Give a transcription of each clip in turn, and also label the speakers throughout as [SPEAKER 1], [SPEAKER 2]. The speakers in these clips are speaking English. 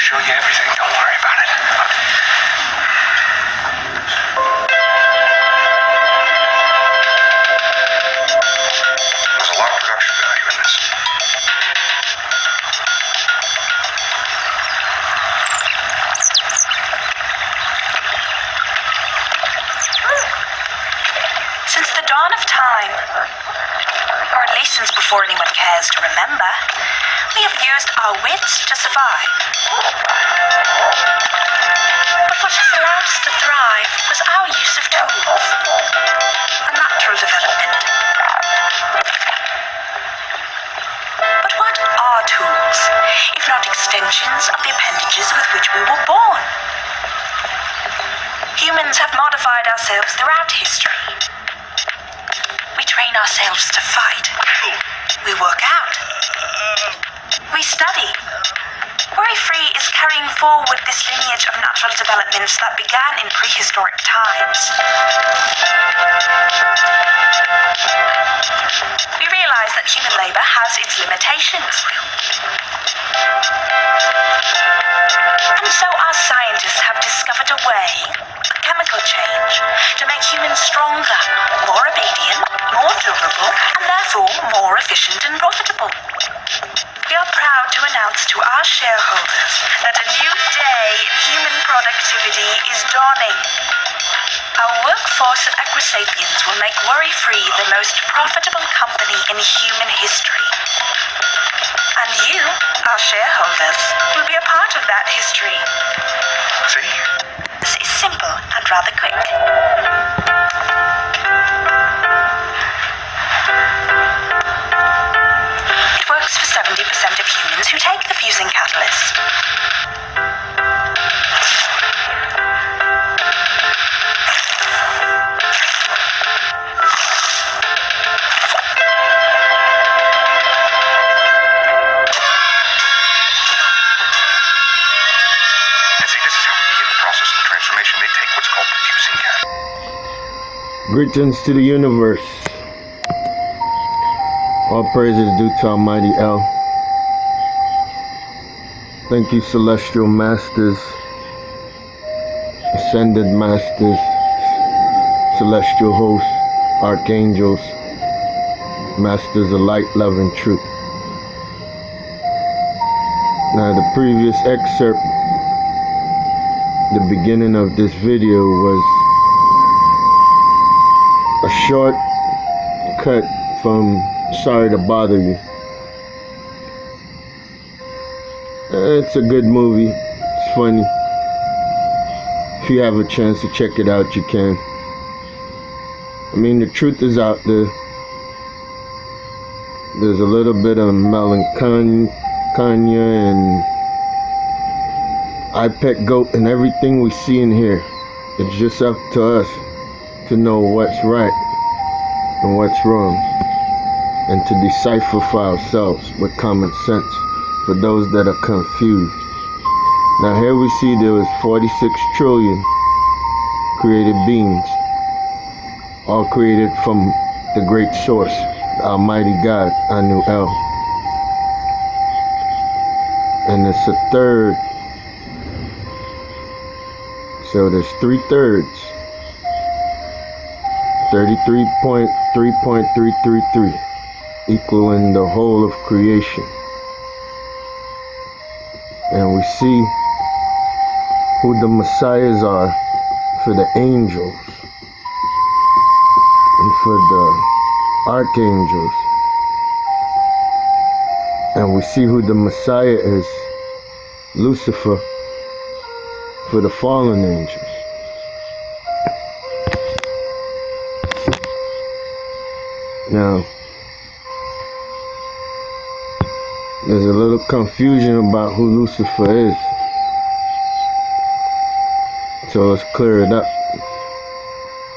[SPEAKER 1] show you everything. Don't worry about it. There's a lot of production value in this.
[SPEAKER 2] Since the dawn of time, or at least since before anyone cares to remember, we have used our wits to survive. But what has allowed us to thrive was our use of tools, a natural development. But what are tools, if not extensions of the appendages with which we were born? Humans have modified ourselves throughout history. We train ourselves to fight. We work out. We study. Worry Free is carrying forward this lineage of natural developments that began in prehistoric times. We realize that human labor has its limitations. And so our scientists have discovered a way, a chemical change, to make humans stronger, more obedient, more durable, and therefore more efficient and profitable. We are proud to announce to our shareholders that a new day in human productivity is dawning. Our workforce of Equisapiens will make Worry Free the most profitable company in human history. And you, our shareholders, will be a part of that history.
[SPEAKER 1] See?
[SPEAKER 2] This is simple and rather quick. It works for 70% of humans who take the fusing catalyst.
[SPEAKER 1] They take what's called the fusing catalyst.
[SPEAKER 3] Greetings to the universe. All praises due to Almighty El. Thank you, celestial masters, ascended masters, celestial hosts, archangels, masters of light, love, and truth. Now, the previous excerpt, the beginning of this video, was a short cut from Sorry to Bother You. It's a good movie. It's funny. If you have a chance to check it out, you can. I mean, the truth is out there. There's a little bit of melancholia and I pet goat and everything we see in here. It's just up to us to know what's right and what's wrong, and to decipher for ourselves with common sense for those that are confused. Now here we see there was 46 trillion created beings, all created from the great source, the Almighty God, Anu El. And it's a third. So there's 3/3, 33.3.333, equaling the whole of creation. And we see who the messiahs are for the angels and for the archangels. And we see who the messiah is, Lucifer, for the fallen angels. Now, there's a little confusion about who Lucifer is, so let's clear it up.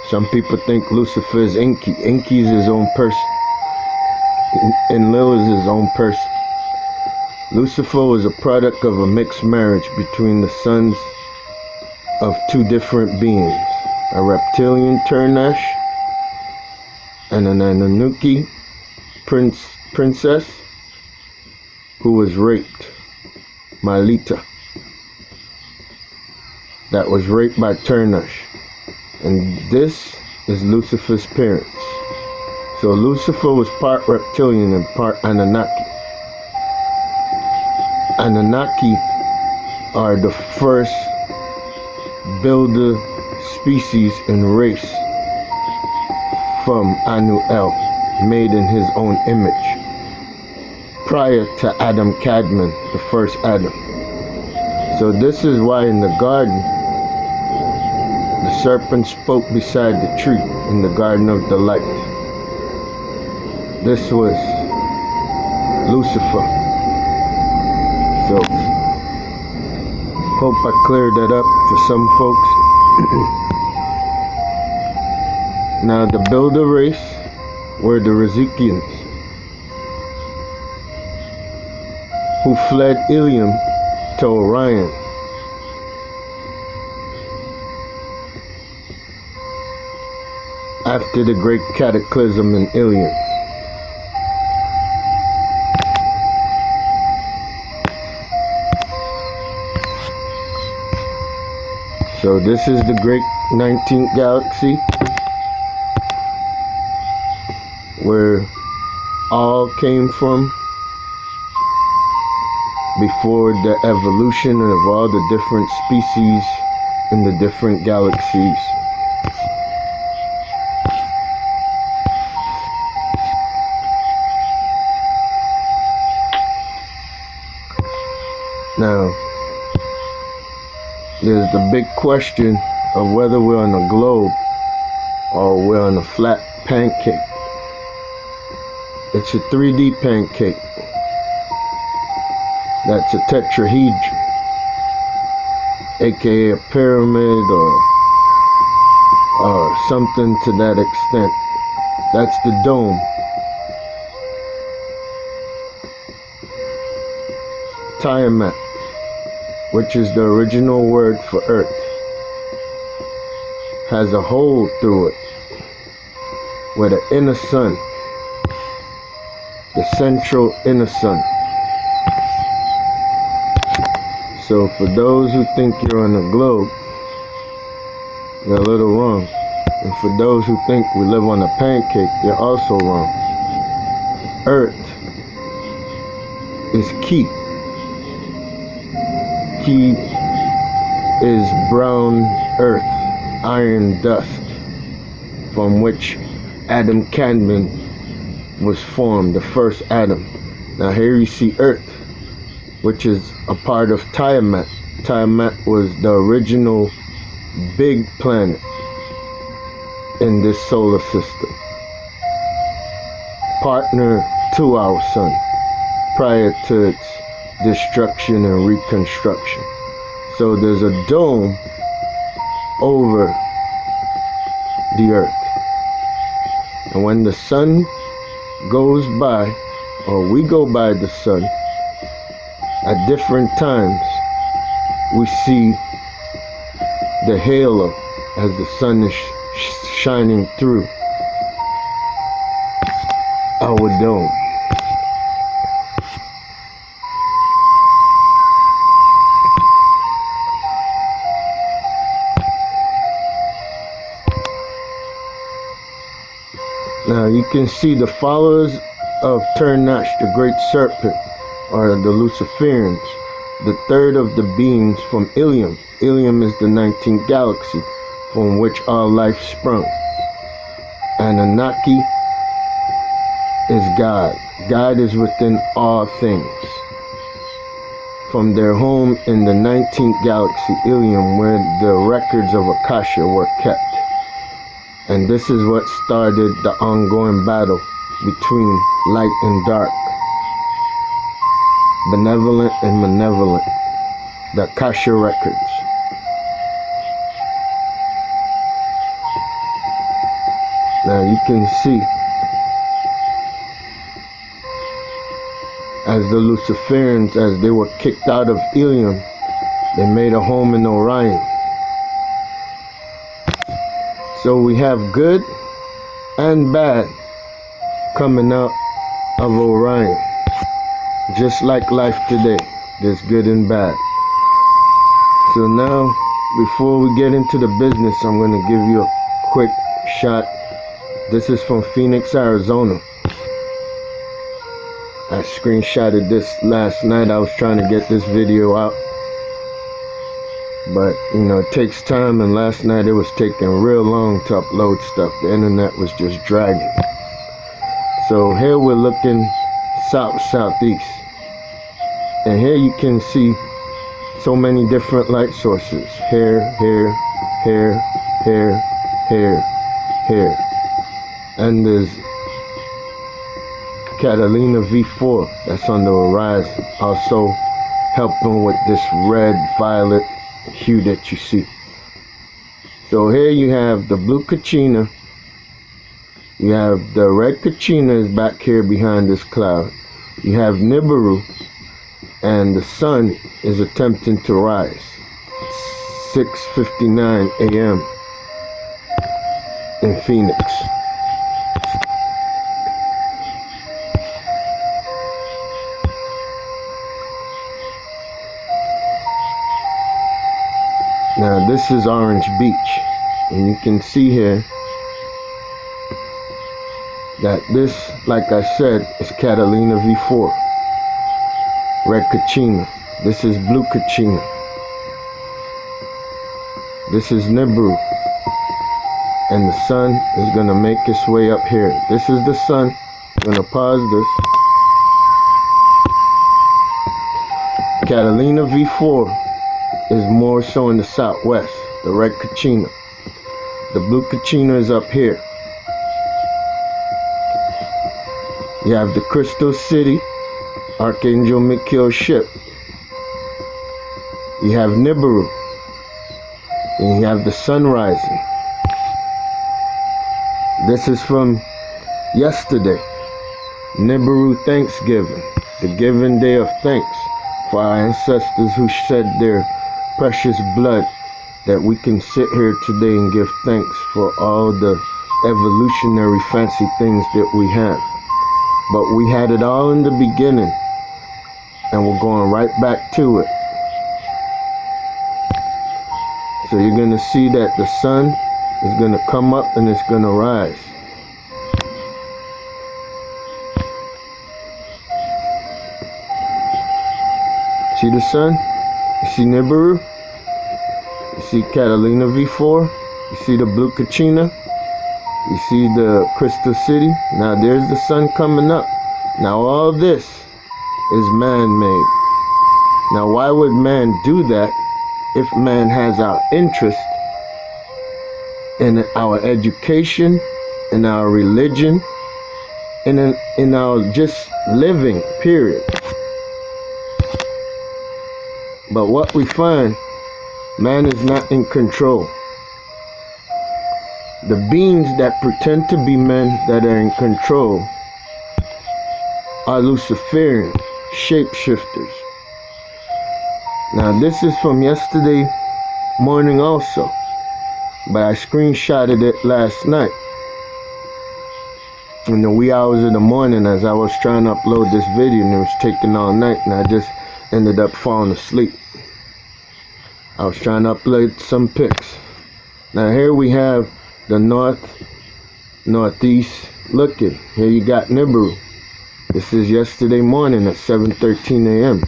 [SPEAKER 3] Some people think Lucifer is Enki. Enki is his own person. Enlil is his own person. Lucifer was a product of a mixed marriage between the sons of two different beings, a reptilian Turnash and an Anunnaki princess who was raped, Malita. that was raped by Turnash. And this is Lucifer's parents. So Lucifer was part reptilian and part Anunnaki. Anunnaki are the first builder species and race from Anu El, made in his own image, prior to Adam Kadmon, the first Adam. So this is why in the garden, the serpent spoke beside the tree in the Garden of Delight. This was Lucifer. So, hope I cleared that up for some folks. Now, the builder race were the Rizikians, who fled Ilium to Orion. After the great cataclysm in Ilium. So this is the great 19th galaxy, where all came from before the evolution of all the different species in the different galaxies. Now, there's the big question of whether we're on a globe or we're on a flat pancake. It's a 3D pancake. That's a tetrahedron, aka a pyramid or something to that extent. That's the dome. Tiamat, which is the original word for earth, has a hole through it where the inner sun, the central inner sun. So for those who think you're on a globe, you're a little wrong. And for those who think we live on a pancake, you're also wrong. Earth is Ki. Ki is brown earth, iron dust, from which Adam Kadmon was formed, the first Adam. Now here you see Earth, which is a part of Tiamat. Tiamat was the original big planet in this solar system, partner to our sun prior to its destruction and reconstruction. So there's a dome over the earth, and when the sun goes by, or we go by the sun at different times, we see the halo as the sun is shining through our dome. Now you can see the followers of Turnash, the great serpent, are the Luciferians, the third of the beings from Ilium. Ilium is the 19th galaxy from which all life sprung. Anunnaki is God. God is within all things. From their home in the 19th galaxy, Ilium, where the records of Akasha were kept. And this is what started the ongoing battle between light and dark, benevolent and malevolent, the Akasha records. Now you can see, as the Luciferians, as they were kicked out of Ilium, they made a home in Orion. So we have good and bad coming out of Orion. Just like life today, there's good and bad. So now before we get into the business, I'm going to give you a quick shot. This is from Phoenix, Arizona. I screenshotted this last night. I was trying to get this video out, but you know, it takes time, and last night it was taking real long to upload stuff. The internet was just dragging. So here we're looking southeast, and here you can see so many different light sources. Here, and there's Catalina V4 that's on the horizon, also helping with this red violet hue that you see. So here you have the blue Kachina, you have the red Kachina is back here behind this cloud, you have Nibiru, and the sun is attempting to rise. It's 6:59 a.m. in Phoenix. Now this is Orange Beach, and you can see here that this, like I said, is Catalina V4, red Kachina. This is blue Kachina. This is Nibiru, and the sun is going to make its way up here. This is the sun. I'm going to pause this. Catalina V4 is more so in the southwest, the red Kachina. The blue Kachina is up here. You have the Crystal City, Archangel Michael's ship. You have Nibiru, and you have the sun rising. This is from yesterday, Nibiru Thanksgiving, the giving day of thanks for our ancestors who shed their precious blood, that we can sit here today and give thanks for all the evolutionary fancy things that we have. But we had it all in the beginning, and we're going right back to it. So you're going to see that the sun is going to come up and it's going to rise. See the sun? You see Nibiru? You see Catalina V4? You see the blue Kachina? You see the Crystal City? Now there's the sun coming up. Now all this is man-made. Now why would man do that if man has our interest in our education, in our religion, and in our just living, period? But what we find, man is not in control. The beings that pretend to be men that are in control are Luciferian shapeshifters. Now this is from yesterday morning also, but I screenshotted it last night in the wee hours of the morning as I was trying to upload this video, and it was taking all night, and I just ended up falling asleep. I was trying to upload some pics. Now here we have the northeast looking. Here you got Nibiru. This is yesterday morning at 7:13 a.m.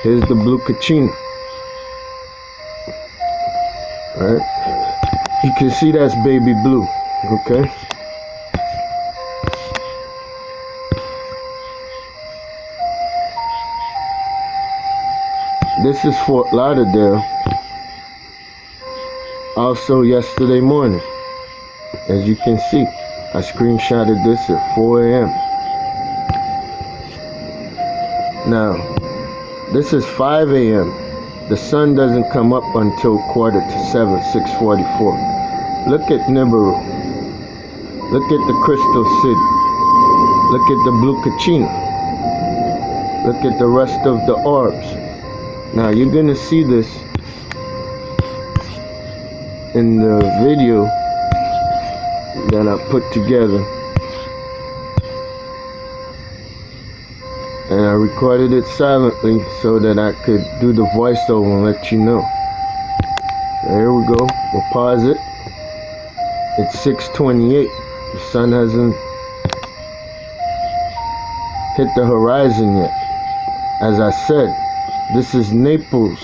[SPEAKER 3] Here's the blue Kachina. Alright. You can see that's baby blue. Okay. This is Fort Lauderdale. Also yesterday morning. As you can see, I screenshotted this at 4 a.m. Now, this is 5 a.m. The sun doesn't come up until 6:45, 6:44. Look at Nibiru. Look at the Crystal City. Look at the blue Kachina. Look at the rest of the orbs. Now you're gonna see this in the video that I put together, and I recorded it silently so that I could do the voiceover and let you know. There we go. We'll pause it. It's 6:28. The sun hasn't hit the horizon yet. As I said, this is Naples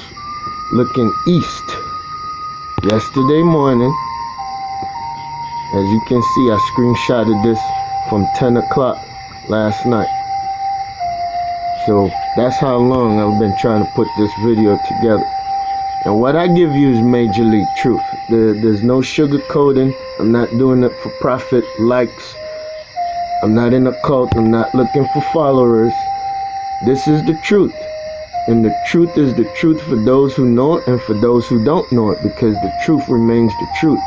[SPEAKER 3] looking east. Yesterday morning, as you can see, I screenshotted this from 10 o'clock last night. So that's how long I've been trying to put this video together. And what I give you is major league truth. There's no sugarcoating. I'm not doing it for profit, likes. I'm not in a cult. I'm not looking for followers. This is the truth. And the truth is the truth for those who know it and for those who don't know it, because the truth remains the truth.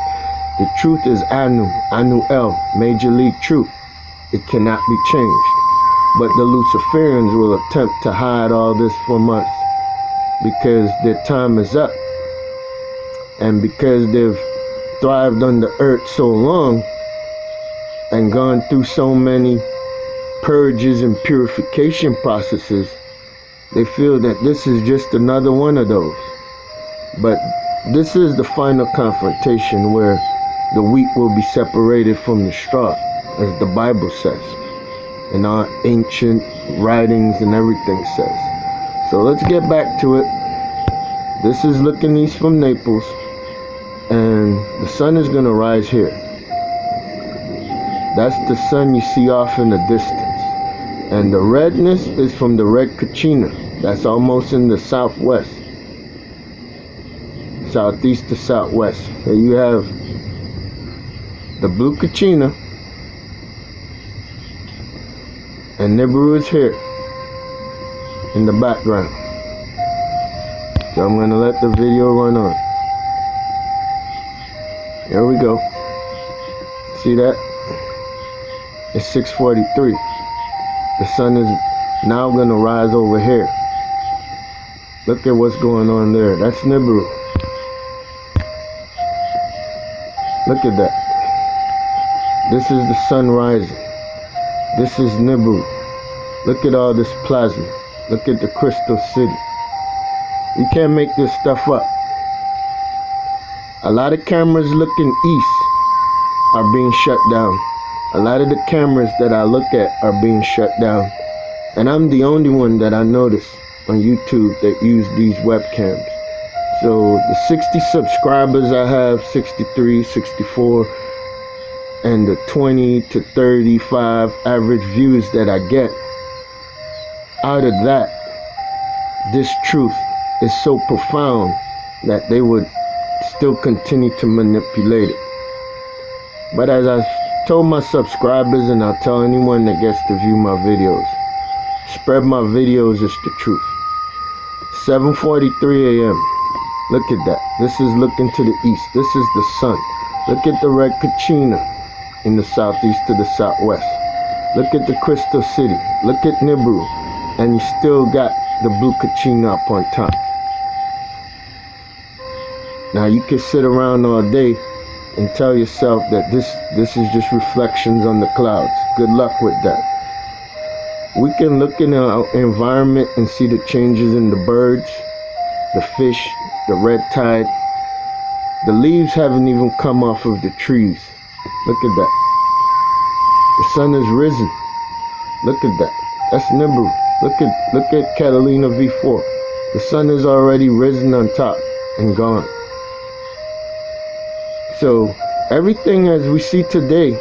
[SPEAKER 3] The truth is Anu El, major league truth. It cannot be changed. But the Luciferians will attempt to hide all this from us because their time is up. And because they've thrived on the earth so long and gone through so many purges and purification processes, they feel that this is just another one of those. But this is the final confrontation where the wheat will be separated from the straw, as the Bible says, and our ancient writings and everything says. So let's get back to it. This is looking east from Naples, and the sun is going to rise here. That's the sun you see off in the distance. And the redness is from the red Kachina. That's almost in the southwest. Southeast to southwest. Here you have the blue Kachina. And Nibiru is here in the background. So I'm going to let the video run on. There we go. See that? It's 6:43. The sun is now going to rise over here. Look at what's going on there. That's Nibiru. Look at that. This is the sun rising. This is Nibiru. Look at all this plasma. Look at the crystal city. You can't make this stuff up. A lot of cameras looking east are being shut down. A lot of the cameras that I look at are being shut down. And I'm the only one that I notice on YouTube that use these webcams. So the 60 subscribers I have, 63, 64, and the 20 to 35 average views that I get, out of that, this truth is so profound that they would still continue to manipulate it. But as I told my subscribers, and I'll tell anyone that gets to view my videos, spread my videos is the truth. 7:43 a.m. Look at that. This is looking to the east. This is the sun. Look at the red Kachina in the southeast to the southwest. Look at the crystal city. Look at Nibiru. And you still got the blue Kachina up on top. Now you can sit around all day and tell yourself that this is just reflections on the clouds. Good luck with that. We can look in our environment and see the changes in the birds, the fish, the red tide. The leaves haven't even come off of the trees. Look at that. The sun is risen. Look at that. That's Nibiru. Look at Catalina V4. The sun is already risen on top and gone. So everything as we see today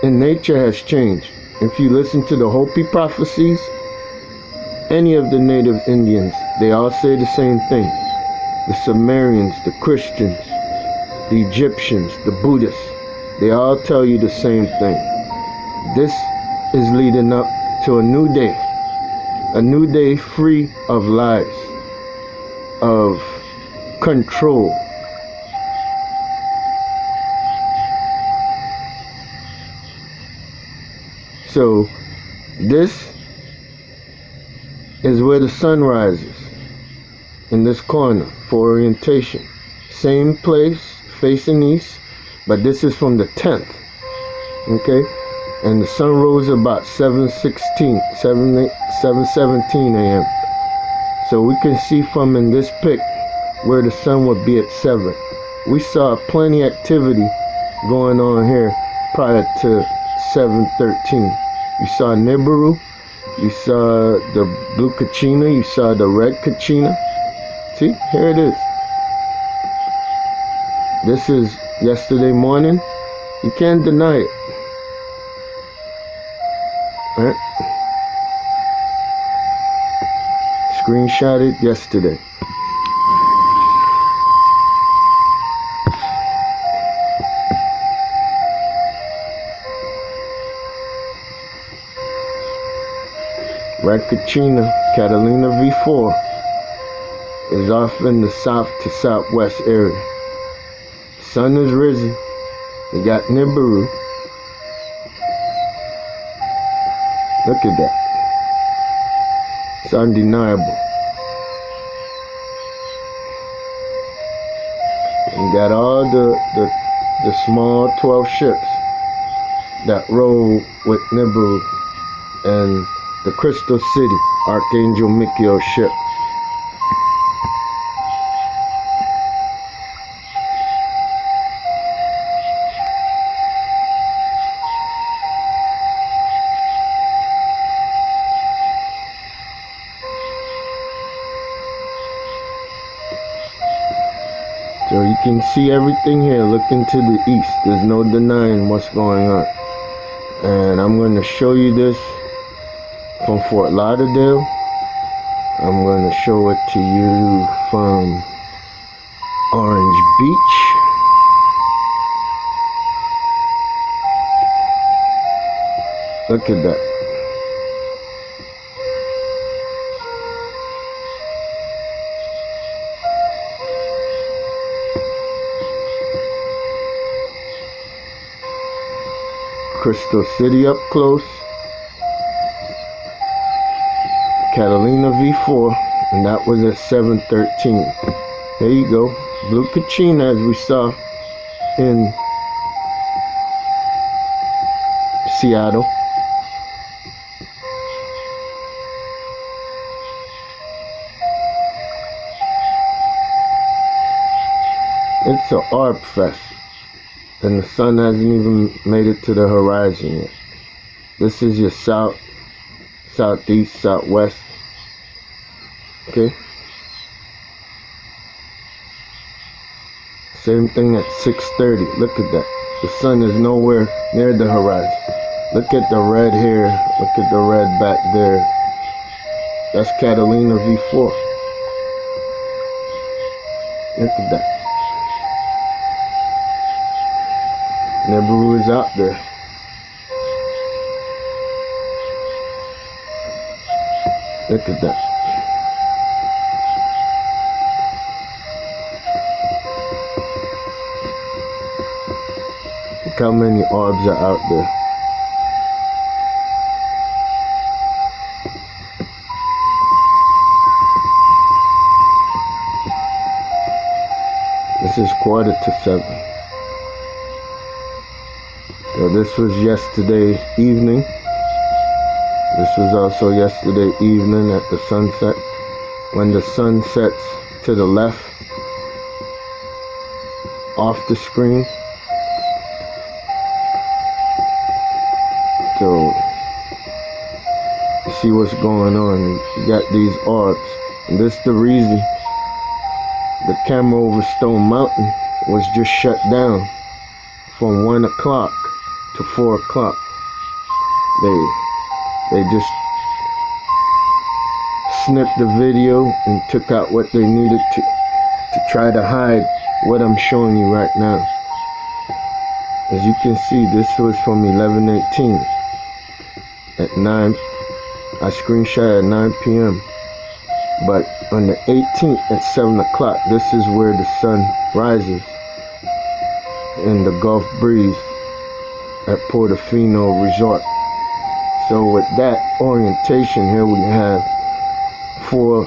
[SPEAKER 3] in nature has changed. If you listen to the Hopi prophecies, any of the native Indians, they all say the same thing. The Sumerians, the Christians, the Egyptians, the Buddhists, they all tell you the same thing. This is leading up to a new day free of lies, of control. So this is where the sun rises, in this corner for orientation. Same place, facing east, but this is from the 10th. Okay? And the sun rose about 7:17 a.m. So we can see from in this pic where the sun would be at 7. We saw plenty activity going on here prior to 7:13. You saw Nibiru, you saw the blue Kachina, you saw the red Kachina. See, here it is. This is yesterday morning. You can't deny it. All right? Screenshotted yesterday. Red Kachina, Catalina V4 is off in the south to southwest area. Sun is risen. You got Nibiru. Look at that. It's undeniable. You got all the small 12 ships that roll with Nibiru and the Crystal City, Archangel Michael's ship. So you can see everything here. Look into the east. There's no denying what's going on. And I'm going to show you this from Fort Lauderdale. I'm going to show it to you from Orange Beach. Look at that. Crystal City up close. Catalina V4, and that was at 7:13. There you go. Blue Kachina, as we saw in Seattle. It's an ARB fest, and the sun hasn't even made it to the horizon yet. This is your south, southeast, southwest. Okay. Same thing at 6:30. Look at that. The sun is nowhere near the horizon. Look at the red here. Look at the red back there. That's Catalina V4. Look at that. Nibiru is out there. Look at that. Look how many orbs are out there. This is 6:45. So this was yesterday evening. This was also yesterday evening at the sunset. When the sun sets to the left off the screen. So you see what's going on. You got these orbs. And this is the reason the camera over Stone Mountain was just shut down from 1 o'clock to 4 o'clock. They just snipped the video and took out what they needed to try to hide what I'm showing you right now. As you can see, this was from 11:18 at 9. I screenshot at 9 p.m. But on the 18th at 7 o'clock, this is where the sun rises in the Gulf Breeze at Portofino Resort. So with that orientation here, we have 4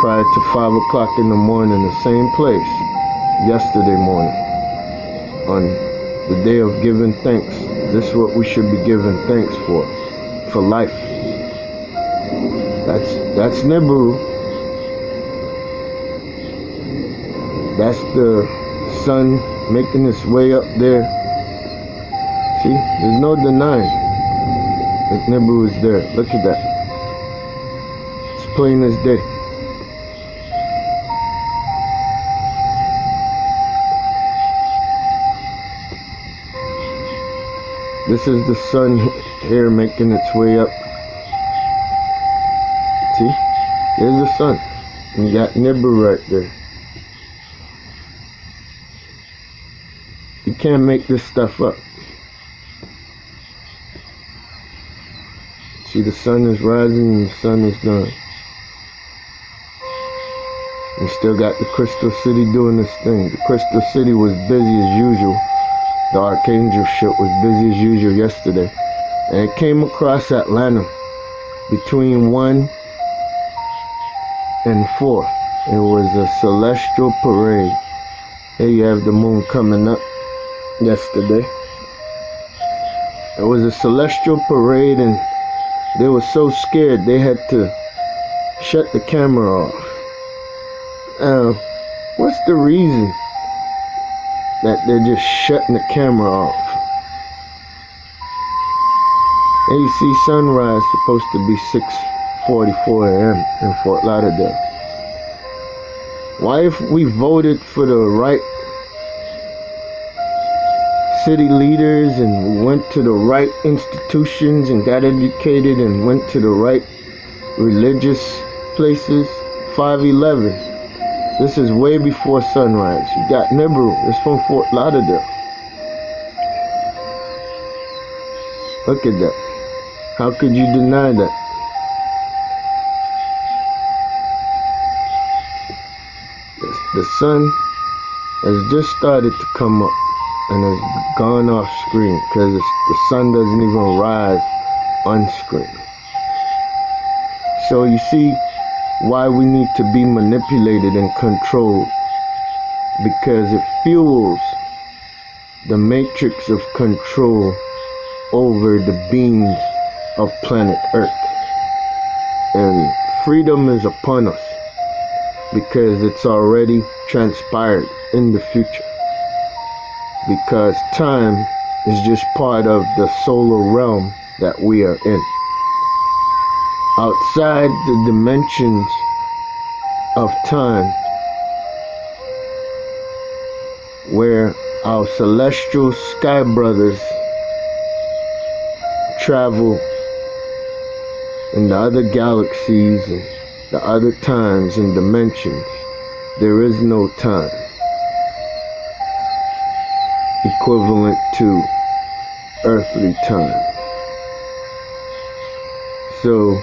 [SPEAKER 3] prior to 5 o'clock in the morning, the same place yesterday morning on the day of giving thanks. This is what we should be giving thanks for life. That's Nibiru. That's the sun making its way up there. See, there's no denying that Nibiru is there. Look at that. It's plain as day. This is the sun here making its way up. See? There's the sun. And you got Nibiru right there. You can't make this stuff up. See, the sun is rising and the sun is gone. You still got the Crystal City doing this thing. The Crystal City was busy as usual. The Archangel ship was busy as usual yesterday. And it came across Atlanta between 1 and 4. It was a celestial parade. Here you have the moon coming up yesterday. It was a celestial parade and they were so scared they had to shut the camera off. What's the reason that they're just shutting the camera off? And you see sunrise supposed to be 6:44 a.m. in Fort Lauderdale. Why, if we voted for the right city leaders and we went to the right institutions and got educated and went to the right religious places, 5/11. This is way before sunrise. You got Nibiru. It's from Fort Lauderdale. Look at that. How could you deny that? The sun has just started to come up and has gone off screen because the sun doesn't even rise on screen. So you see why we need to be manipulated and controlled, because it fuels the matrix of control over the beings of planet Earth. And freedom is upon us because it's already transpired in the future, because time is just part of the solar realm that we are in. Outside the dimensions of time, where our celestial sky brothers travel in the other galaxies and the other times and dimensions, there is no time equivalent to earthly time. So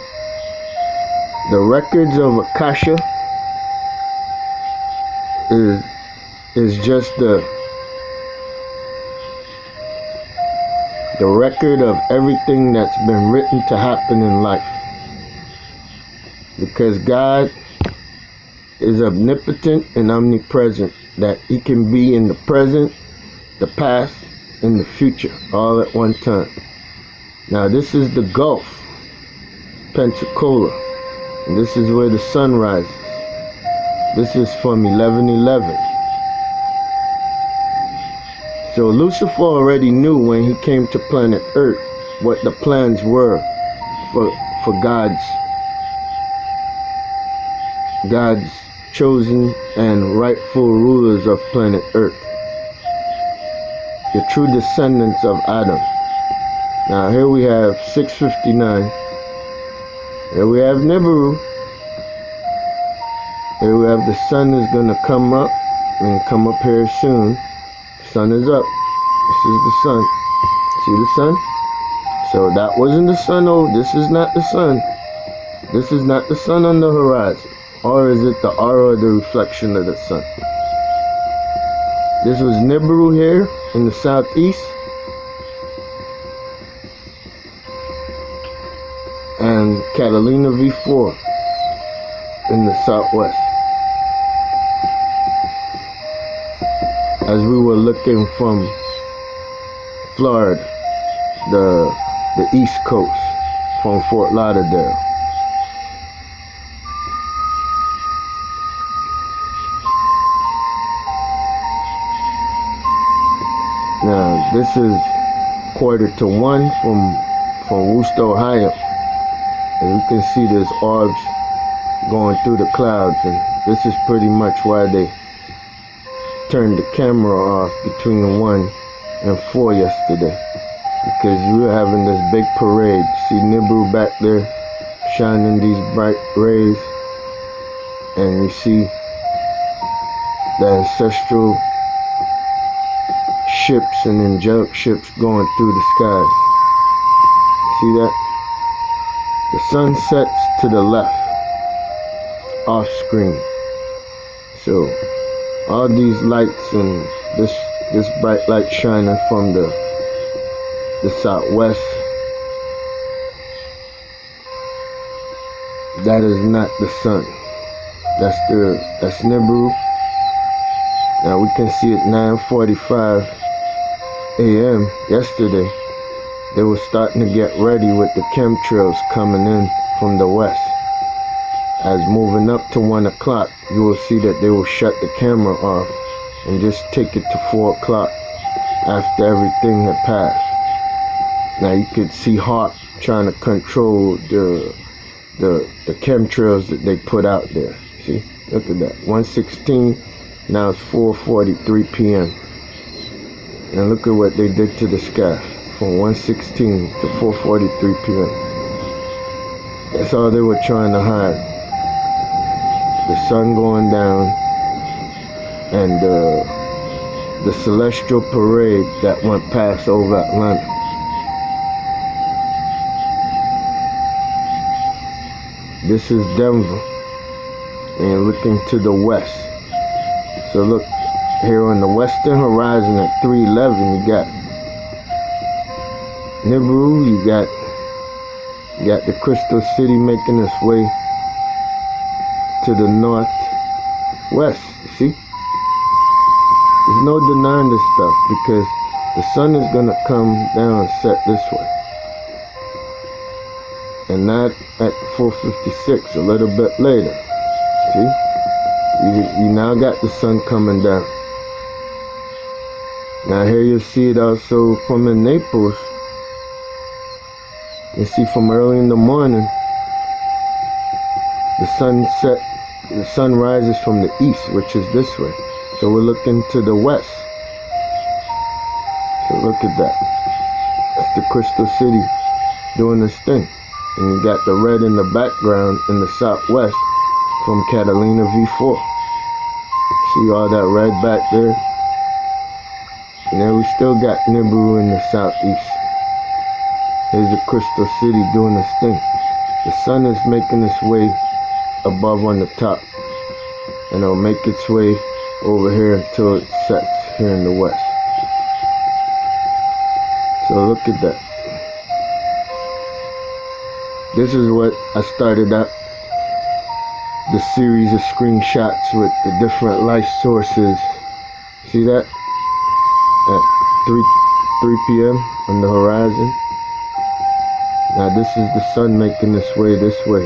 [SPEAKER 3] the records of Akasha is just the record of everything that's been written to happen in life. Because God is omnipotent and omnipresent, that he can be in the present, the past, and the future all at one time. Now this is the Gulf, Pensacola. And this is where the sun rises. This is from 11:11. So Lucifer already knew when he came to planet Earth what the plans were for God's chosen and rightful rulers of planet Earth, the true descendants of Adam. Now here we have 6:59. Here we have Nibiru. Here we have the sun is going to come up and come up here soon. The sun is up. This is the sun. See the sun? So that wasn't the sun. Oh, this is not the sun. This is not the sun on the horizon. Or is it the aura or the reflection of the sun? This was Nibiru here in the southeast. And Catalina V4 in the southwest. As we were looking from Florida, the east coast, from Fort Lauderdale. This is 1:45 from Wooster, Ohio. And you can see there's orbs going through the clouds, and this is pretty much why they turned the camera off between 1 and 4 yesterday, because we were having this big parade. See Nibiru back there shining these bright rays, and you see the ancestral ships and angelic ships going through the skies. See that? The sun sets to the left, off screen. So all these lights and this bright light shining from the southwest, that is not the sun. That's Nibiru. Now we can see at 9:45 a.m. yesterday, they were starting to get ready with the chemtrails coming in from the west. As moving up to 1 o'clock, you will see that they will shut the camera off and just take it to 4 o'clock after everything had passed. Now you could see Hawk trying to control the chemtrails that they put out there. See, look at that. 1:16. Now it's 4:43 p.m. And look at what they did to the sky from 1:16 to 4:43 p.m. That's all they were trying to hide. The sun going down and the celestial parade that went past over Atlanta. This is Denver, and you're looking to the west. So look, here on the western horizon at 3:11, you got Nibiru, you got the Crystal City making its way to the northwest. You see? There's no denying this stuff, because the sun is going to come down and set this way. And not at 4:56, a little bit later. See? You now got the sun coming down. Now here you see it also from in Naples. You see from early in the morning, the sun rises from the east, which is this way. So we're looking to the west. So look at that. That's the Crystal City doing this thing. And you got the red in the background in the southwest from Catalina V4. See all that red back there? And then we still got Nibiru in the southeast. Here's the Crystal City doing this thing. The sun is making its way above on the top, and it'll make its way over here until it sets here in the west. So look at that. This is what I started out the series of screenshots with the different light sources. See that? At 3 p.m. on the horizon. Now this is the sun making its way this way.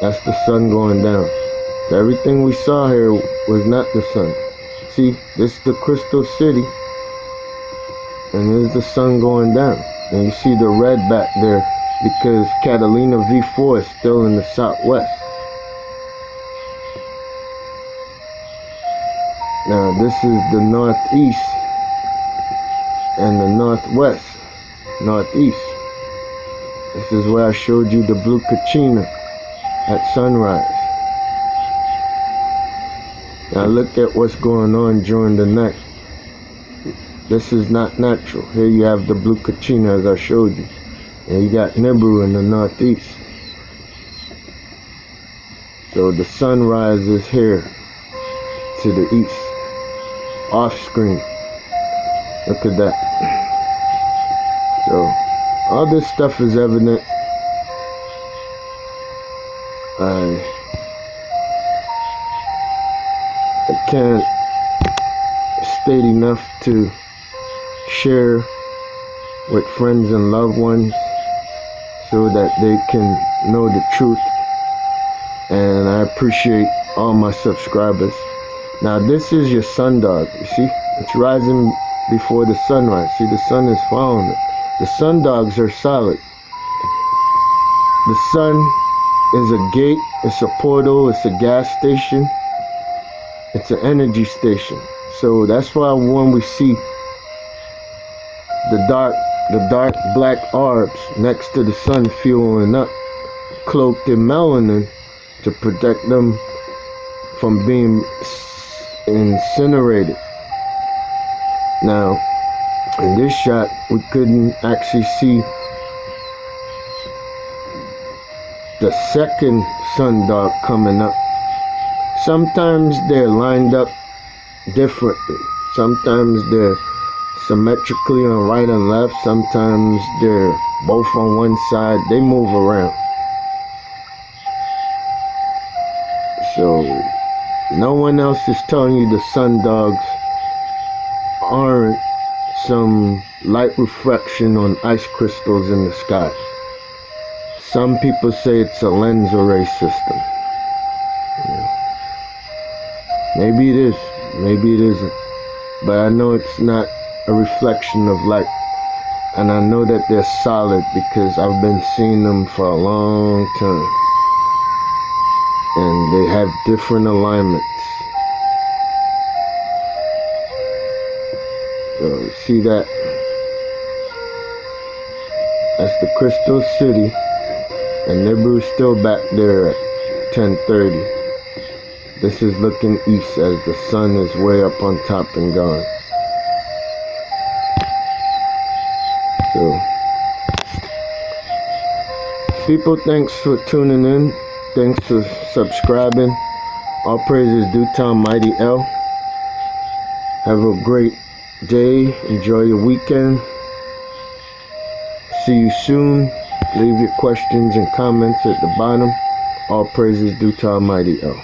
[SPEAKER 3] That's the sun going down. So everything we saw here was not the sun. See, this is the Crystal City, and there's the sun going down. And you see the red back there because Catalina V4 is still in the southwest. Now this is the northeast and the northwest, northeast. This is where I showed you the blue Kachina at sunrise. Now look at what's going on during the night. This is not natural. Here you have the blue Kachina as I showed you. And you got Nibiru in the northeast. So the sun rises here to the east. Off screen. Look at that. So all this stuff is evident. I can't state enough to share with friends and loved ones so that they can know the truth. And I appreciate all my subscribers. Now this is your sundog. You see, it's rising before the sunrise. See, the sun is following it. The sundogs are solid. The sun is a gate, it's a portal, it's a gas station, it's an energy station. So that's why when we see the dark black orbs next to the sun fueling up, cloaked in melanin to protect them from being incinerated. Now, in this shot, we couldn't actually see the second sundog coming up. Sometimes they're lined up differently. Sometimes they're symmetrically on right and left. Sometimes they're both on one side. They move around. So no one else is telling you the sundogs aren't some light reflection on ice crystals in the sky. Some people say it's a lens array system. Yeah. Maybe it is, maybe it isn't. But I know it's not a reflection of light. And I know that they're solid because I've been seeing them for a long time. And they have different alignments. So see that? That's the Crystal City. And Nibiru's still back there at 10:30. This is looking east as the sun is way up on top and gone. So, people, thanks for tuning in. Thanks for subscribing. All praises due to Almighty El. Have a great day. Enjoy your weekend. See you soon. Leave your questions and comments at the bottom. All praises due to Almighty El.